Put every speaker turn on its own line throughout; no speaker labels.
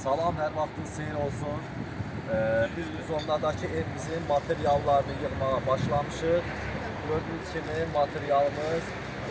Salam, hər vaxtınız xeyir olsun. Biz Bizondadakı evimizin materiallarını yığmağa başlamışıq. Gördüğünüz kimi materialımız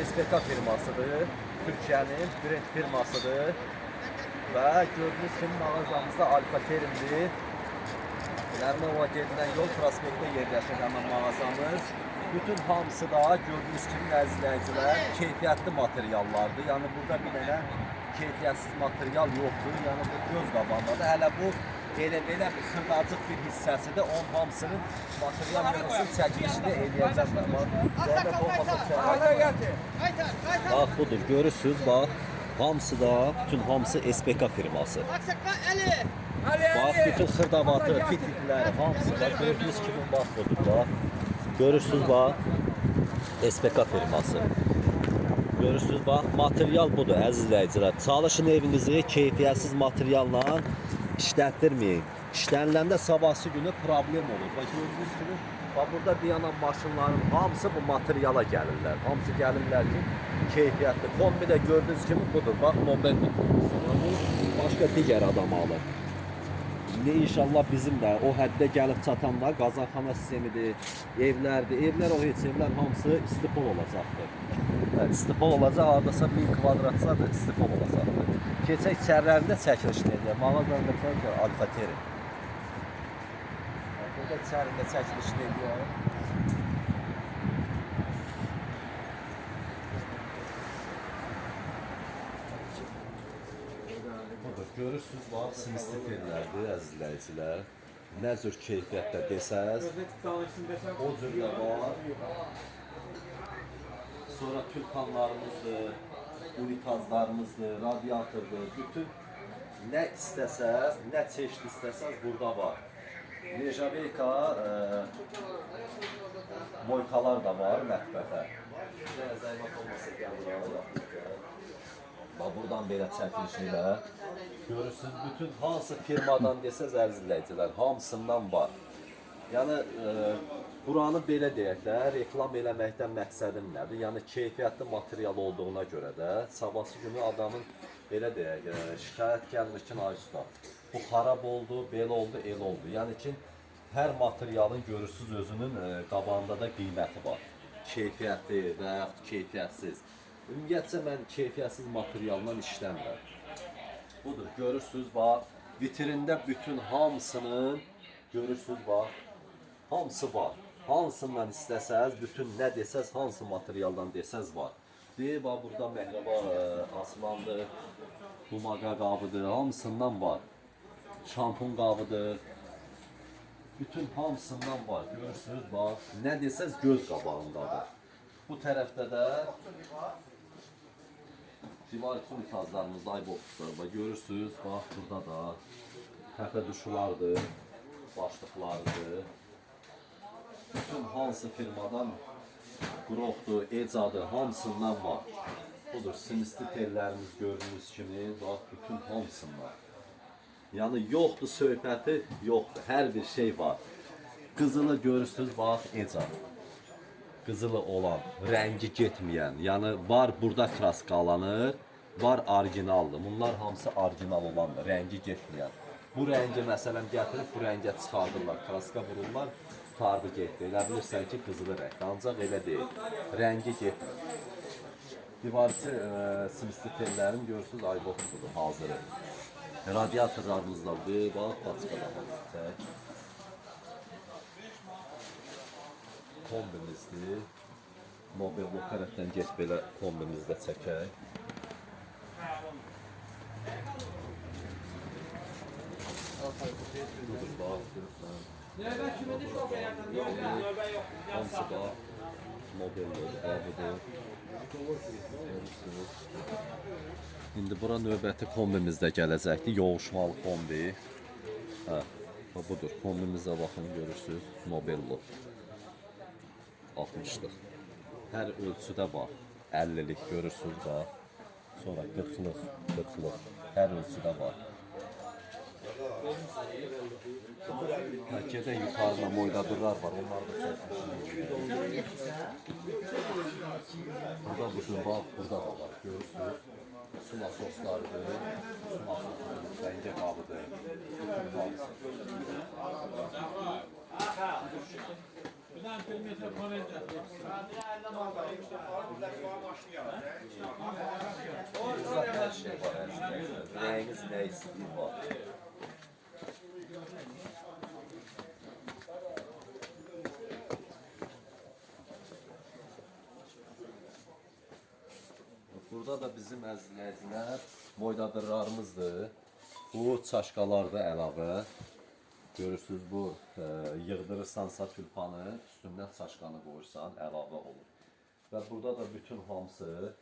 SPK firmasıdır. Türkiye'nin brend firmasıdır. Və gördüğünüz kimi mağazamızda Alfa Terimdir. Nərmova gedilən yol prospektdə yerləşir həmin mağazamız. Bütün hamısı da gördüğünüz kimi əzizləyicilər keyfiyyətli materiallardır. Yəni burada bir dənə keyfiyyətsiz material yoxdur. Yəni bu göz qabağındadır. Hələ bu belə bir xırdacıq bir hissəsidir. Onun hamısının material yığısının çəkilişini eləyəcəm mən. Bax budur, görürsünüz bax. Hamısı da, bütün hamısı SPK firması. Bax bütün xırdavatı, fitikləri, hamısı da gördüğünüz kimi bax budur bax. Görürsünüz bax, SPK firması. Görürsünüz bax, material budur əzizləyicilər. Çalışın evinizi keyfiyyətsiz materialla işlətdirməyin. İşləniləndə sabahsı günü problem olur. Bax gördüyünüz kimi, bax burada dayanan maşınların hamısı bu materiala gəlirlər. Hamısı gəlirlər ki, keyfiyyətli. Kombi də gördüyünüz kimi budur. Bax, Nobel bu başqa digər adam alır. İndi inşallah bizim də o həddə gəlib çatanlar qazanxana sistemidir, evlərdir. Evlər o heç evlər hamısı istipol olacaqdır. İstipol olacaq, adasa 1000 kvadratsa da istipol olacaqdır. Keçək içərilərində çəkilişini edək. Mağazada çəkilişini Alfa Terim. Burada içərində çəkilişini edək. Görürsünüz, bax, sinistiterlərdir, əzizləyicilər. Nə cür keyfiyyətdə desəz, o cürlə var. Sonra tülkanlarımızdır, unitazlarımızdır, radiatordur. Bütün nə istəsəz, nə çeşid istəsəz burada var. Nejaveyka, moykalar da var mətbəxə. Zəymat olmasa gəlmir. Buradan belə çəkilişlə görürsünüz, bütün hansı firmadan desəz əzizləyicilər, hamısından var. Yəni, buranı belə deyək də, reklam eləməkdən məqsədim nədir? Yəni, keyfiyyətli material olduğuna görə də, sabahsı günü adamın, belə deyək, şikayət gəlmir ki, ay usta, bu xarab oldu, belə oldu, el oldu. Yəni ki, hər materialın görürsünüz özünün qabağında da qiyməti var. Keyfiyyətli və yaxud keyfiyyətsiz. Ümumiyyətcə mən keyfiyyətsiz materialdan işləmirəm. Budur, görürsünüz bax, vitrində bütün hamısının, görürsünüz bax, hamısı var. Hansından istəsəz, bütün nə desəz, hansı materialdan desəz var. Deyir, bax, burada məhrəba aslandır, bumaqa qabıdır, hamısından var. Şampun qabıdır, bütün hamısından var. Görürsünüz bax, nə desəz göz qabağındadır. Bu tərəfdə də Divarçı unitazlarımızda ayboxlar var. Görürsünüz, bax burada da təpə düşülardır, başlıqlardır. Bütün hansı firmadan qroxdur, ecadır, hamısından var. Budur, sinistiterlərimiz gördüyünüz kimi, bax bütün hamısından. Yəni yoxdur söhbəti, yoxdur, hər bir şey var. Qızılı görürsünüz, bax eca. Qızılı olan, rəngi getməyən, yəni var burada kraskalanır, var orijinaldır. Bunlar hamısı orijinal olandır, rəngi getməyən. Bu rəngi məsələn gətirib bu rəngə çıxardırlar, kraska vururlar, tardı getdi. Elə bilirsən ki, qızılı rəng, ancaq elə deyil, rəngi getmir. Divarçı sinistiterlərin görürsünüz, ayboxudur, hazırı. Radiatorlarımızdadır, bax, paçkalarımız. Kombimizdir. Nobel bu tərəfdən get belə kombimizdə çəkək. Budur, bax, görürsən. Hamısı bax, Nobeldir, budur. İndi bura növbəti kombimizdə gələcəkdir, yoğuşmalı kombi. Budur, kombimizdə baxın, görürsünüz, Nobello. 60'lıq. Hər ölçüdə var. 50'lik görürsünüz bax. Sonra 40'lıq, 40'lıq. Hər ölçüdə var. Bəlkə də yuxarıda moydadırlar var. Onlar da çəkmişlər. Burada bütün bax, burada da var. Görürsünüz. Sula soslardır. Sula soslardır. Renge qabıdır. Bütün hamısı. Burada her şey var əzizlər. Rəyiniz nə istəyir var. Burada da bizim əzizlər moydadırlarımızdır. Bu çaşqalar da əlavə. Görürsünüz bu yığdırırsansa tülpanı, üstündən çaşqanı qoyursan əlavə olur. Və burada da bütün hamısı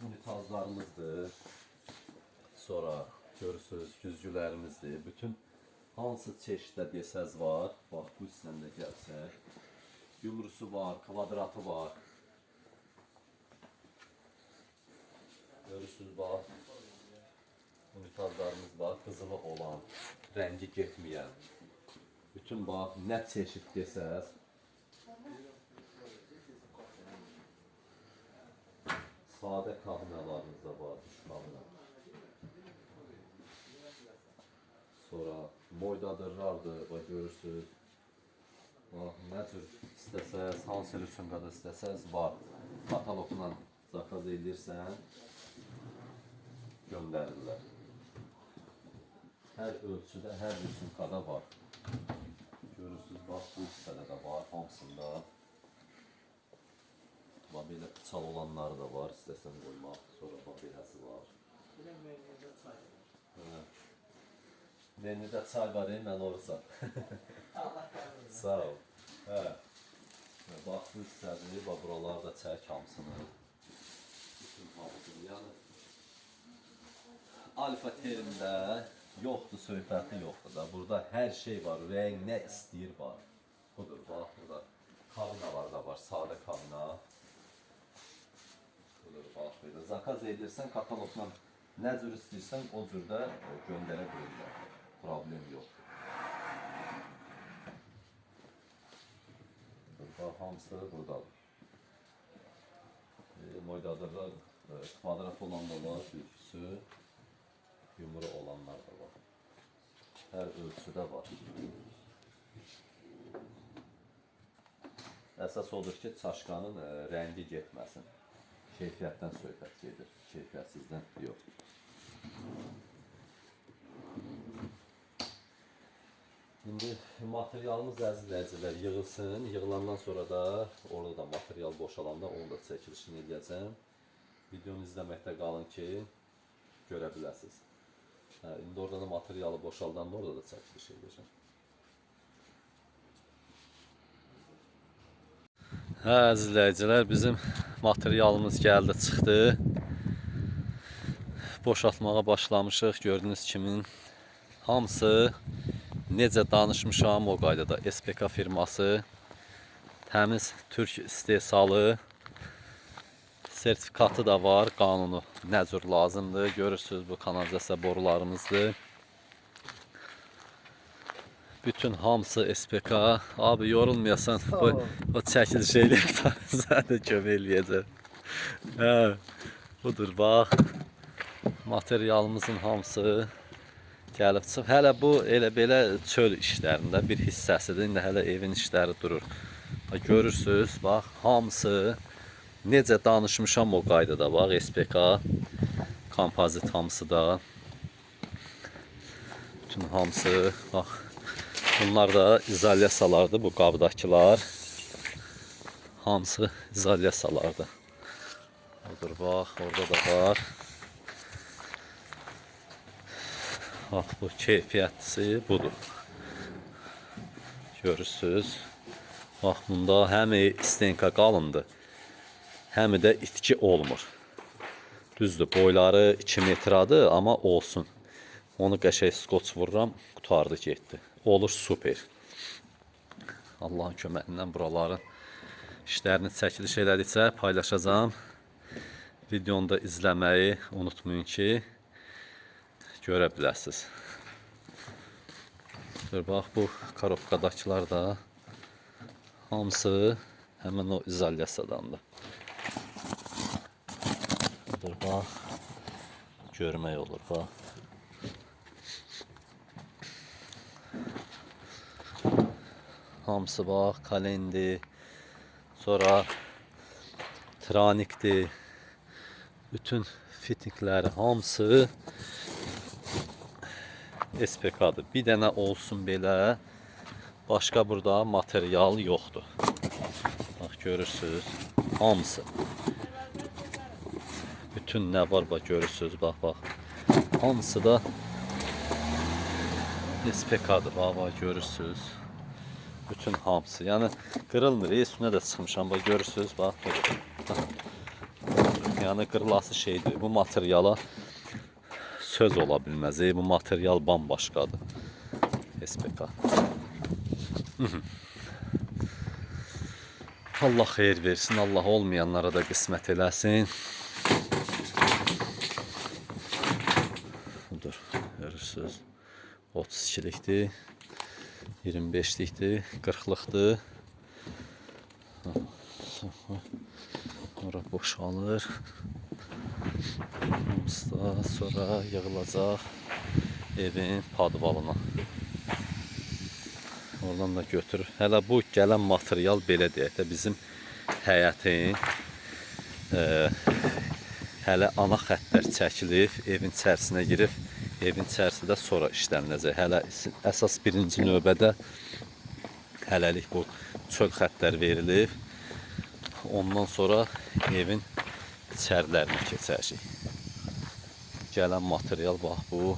unitazlarımızdır. Sonra görürsünüz güzgülərimizdir. Bütün hansı çeşiddə desəz var. Bax bu hissəndə gəlsək. Yumrusu var, kvadratı var. Görürsünüz bax. Unitazlarımız var, qızılı olan, rəngi getməyən. Bütün bax, nə çeşid desəz. Sadə kahnalarımız da var, üç kahna. Sonra moydadırlardır, bax görürsünüz. Bax, nə tür istəsəz, hansı rüsumqada istəsəz var. Katalogla zakaz edirsən, göndərirlər. Hər ölçüdə, hər rüsumqada var. Görürsünüz, bax bu hissədə də var, hamısında. Bax belə bıçaq olanları da var, istəsən qoymaq. Sonra bax beləsi var. Menüdə çay var, mən orsan. Sağ ol. Bax bu hissədir, bax buralar da çək hamısını. Bütün hamısını, yəni alfa terimdə yoxdur, söhbəti yoxdur da. Burada hər şey var, rəng nə istəyir var. Budur, bax, burada kavnalar da var, sadə kavna. Budur, bax, belə. Zakaz edirsən, katalogla nə cür istəyirsən, o cürdə göndərə bilirlər. Problem yoxdur. Bax, hamısı buradadır. Moydadırlar, kvadrat olan da var, büyüksü. Yumru olanlar da var. Hər ölçüdə var. Əsas odur ki, çaşqanın rəngi getməsin. Keyfiyyətdən söhbət gedir. Keyfiyyətsizdən yox. İndi materialımız əzizləyicilər yığılsın. Yığılandan sonra da orada da material boşalanda onu da çəkilişini edəcəm. Videonu izləməkdə qalın ki, görə biləsiniz. İndi orada da materialı boşaldanda orada da çəkiliş edəcəm. Əzizləyicilər, bizim materialımız gəldi, çıxdı. Boşaltmağa başlamışıq. Gördüyünüz kimi hamısı necə danışmışam o qaydada. SPK firması, təmiz türk istehsalı, sertifikatı da var, qanunu nə cür lazımdır. Görürsünüz, bu kanalizasiya borularımızdır. Bütün hamısı SPK. Abi yorulmayasan, o çəkiliş eləyək, sən də kömək eləyəcək. Budur, bax. Materialımızın hamısı gəlib çıxıb. Hələ bu elə belə çöl işlərində bir hissəsidir. İndi hələ evin işləri durur. Görürsünüz, bax, hamısı necə danışmışam o qaydada, bax, SPK, kompozit hamısı da. Bütün hamısı, bax, bunlar da izolyasiyalardır, bu qabdakılar. Hamısı izolyasiyalardır. Odur, bax, orada da var. Bax, bu keyfiyyətlisi budur. Görürsünüz. Bax, bunda həm istenka qalındır, həm də itki olmur. Düzdür, boyları 2 metradır, amma olsun. Onu qəşəng skoç vururam, qutardı getdi. Olur, super. Allahın köməyindən buraların işlərini çəkiliş elədikcə paylaşacağım. Videonu da izləməyi unutmayın ki, görə biləsiniz. Bax, bu korobkadakılar da hamısı həmin o izolyasiyadandır. Budur bax. Görmək olur bax. Hamısı bax, kalendir. Sonra tranikdir. Bütün fittingləri hamısı SPK-dır. Bir dənə olsun belə. Başqa burada material yoxdur. Bax görürsüz. Hamısı. Bütün nə var bax görürsüz. Bax bax. Hamısı da SPK-dır. Bax bax görürsüz. Bütün hamısı. Yəni qırılmır. Üstünə də çıxmışam. Bax görürsüz. Bax. Yəni qırılası şeydir. Bu materiala söz ola bilməz. Bu material bambaşqadır. SPK. Allah xeyir versin. Allah olmayanlara da qismət eləsin. Budur. Görürsünüz. 32'likdir. 25'likdir. 40'lıqdır. Sonra boşalır. Sonra yığılacaq evin padvalına. Oradan da götürür. Hələ bu gələn material belə deyək də bizim həyətin hələ ana xəttlər çəkilib, evin içərisinə girib, evin içərisində sonra işləniləcək. Hələ əsas birinci növbədə hələlik bu çöl xəttlər verilib. Ondan sonra evin içərilərinə keçəcək. Gələn material bax bu.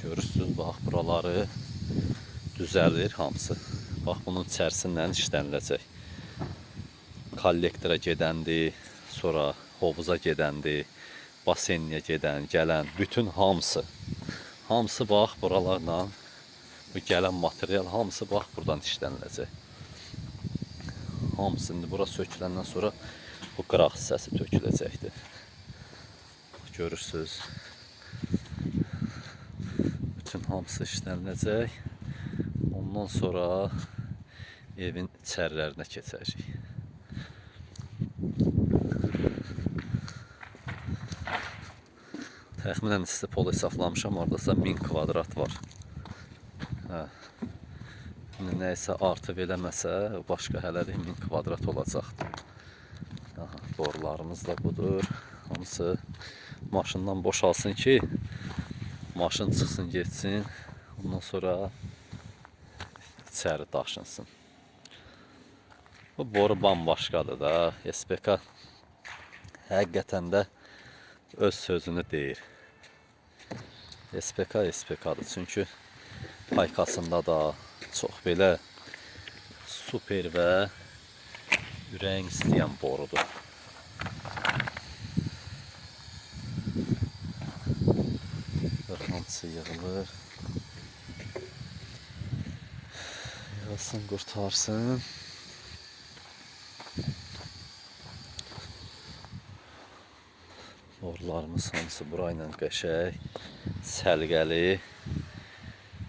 Görürsünüz bax buraları düzəlir hamısı. Bax bunun içərisindən işləniləcək. Kollektora gedəndir, sonra hovuza gedəndir, basenliyə gedən, gələn bütün hamısı. Hamısı bax buralarla bu gələn material hamısı bax buradan işləniləcək. Hamısı indi bura söküləndən sonra bu qıraq hissəsi töküləcəkdir. Görürsünüz. Bütün hamısı işləniləcək. Ondan sonra evin içərilərinə keçəcək. Təxminən istipolu hesablamışam. Oradasa 1000 kvadrat var. Hə. Nəysə artıb eləməsə, başqa hələlik 1000 kvadrat olacaqdır. Aha, borularımız da budur. Hamısı maşından boşalsın ki, maşın çıxsın, getsin. Ondan sonra içəri daşınsın. Bu boru bambaşqadır da. SPK həqiqətən də öz sözünü deyir. SPK SPK-dır. Çünki paykasında da çox belə super və ürəyin istəyən borudur. Hamısı yığılır. Yığılsın, qurtarsın. Borularımız hamısı burayla qəşəng, səlqəli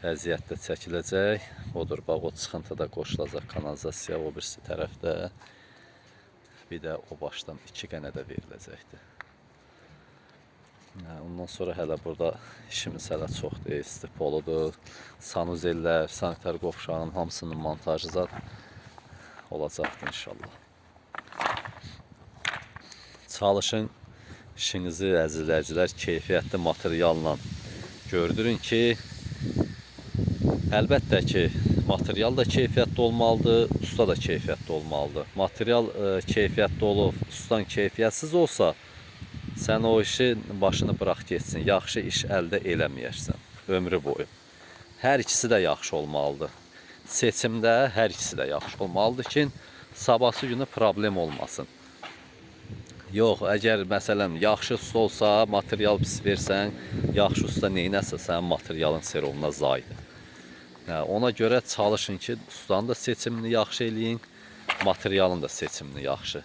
vəziyyətdə çəkiləcək. Odur, bax o çıxıntıda qoşulacaq kanalizasiya o birisi tərəfdə. Bir də o başdan 2 qənə də veriləcəkdir. Ondan sonra hələ burada işimiz hələ çoxdur, istipoludur. Sanuzellər, sanitar qovşağının hamısının montajı zad olacaqdır inşallah. Çalışın işinizi əzizləyicilər keyfiyyətli materialla gördürün ki, əlbəttə ki, material da keyfiyyətli olmalıdır, usta da keyfiyyətli olmalıdır. Material keyfiyyətli olub, ustan keyfiyyətsiz olsa, sən o işi başını bıraq getsin, yaxşı iş əldə eləməyərsən ömrü boyu. Hər ikisi də yaxşı olmalıdır. Seçimdə hər ikisi də yaxşı olmalıdır ki, sabahsı günü problem olmasın. Yox, əgər məsələn yaxşı usta olsa, material pis versən, yaxşı usta neynəsə sənin materialın serovuna zaydır. Ona görə çalışın ki, ustanın da seçimini yaxşı eləyin, materialın da seçimini yaxşı.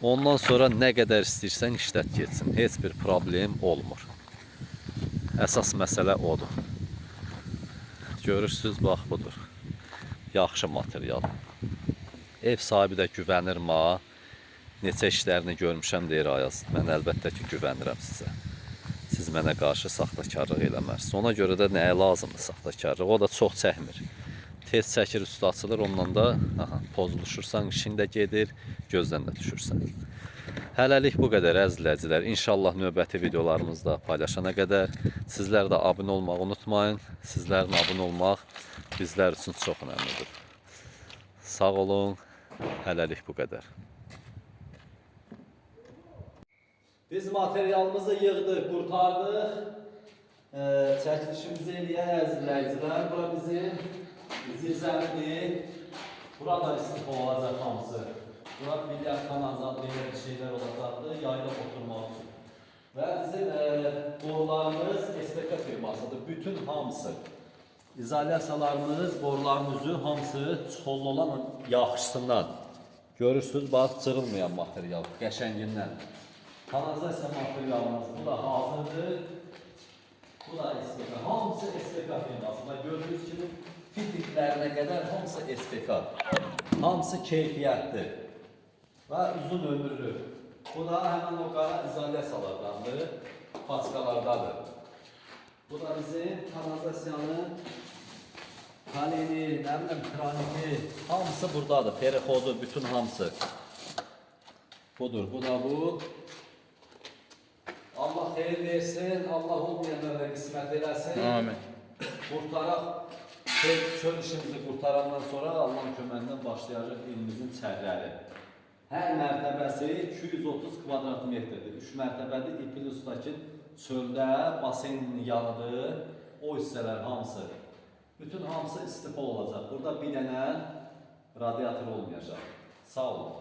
Ondan sonra nə qədər istəyirsən işlət getsin, heç bir problem olmur. Əsas məsələ odur. Görürsünüz, bax budur. Yaxşı material. Ev sahibi də güvənir ma. neçə işlərini görmüşəm deyir Ayaz. Mən əlbəttə ki, güvənirəm sizə. Siz mənə qarşı saxtakarlıq eləmərsiniz. Ona görə də nəyə lazımdır saxtakarlıq? O da çox çəkmir. Tez çəkir, üstü açılır, ondan da pozuluşursan, işin də gedir, gözdən də düşürsən. Hələlik bu qədər əzizləyicilər. İnşallah növbəti videolarımızda paylaşana qədər sizlər də abunə olmağı unutmayın. Sizlərin abunə olmaq bizlər üçün çox önəmlidir. Sağ olun. Hələlik bu qədər. Biz materialımızı yığdıq, qurtardıq. Çəkilişimizi eləyən əzizləyicilər. Bura bizim zirzəmidir. Burada istifa olacaq hamısı. Bura bilyard kanazal belə bir şeylər olacaqdır, yaylıq oturmaq üçün. Və bizim borularımız SPK firmasıdır. Bütün hamısı. İzolyasiyalarımız, borularımızın hamısı çollu olan yaxşısından. Görürsünüz, bax, cırılmayan material, qəşəngindən. Kanalizasiya materialımız bu da hazırdır. Bu da SPK. Hamısı SPK firması. Gördüğünüz kimi fitiklərinə qədər hamısı SPK. Hamısı keyfiyyətdir və uzun ömürlü. Bu da həmən o qara izolyasiyalardandır, paçkalardadır. Bu da bizim kanalizasiyanın kaleni, kraniki, hamısı buradadır. Perixodu, bütün hamısı. Budur, bu da bu. Allah xeyir versin, Allah olmayanlara qismət eləsin.
Amin.
Qurtaraq, çöl işimizi qurtarandan sonra Allah'ın köməyindən başlayacaq elimizin çərləri. Hər mərtəbəsi 230 kvadrat metrdir. 3 mərtəbəli İpilusdakı çöldə basenin yanıdır. O hissələr hamısı. Bütün hamısı istifol olacaq. Burada bir dənə radiator olmayacaq. Sağ olun.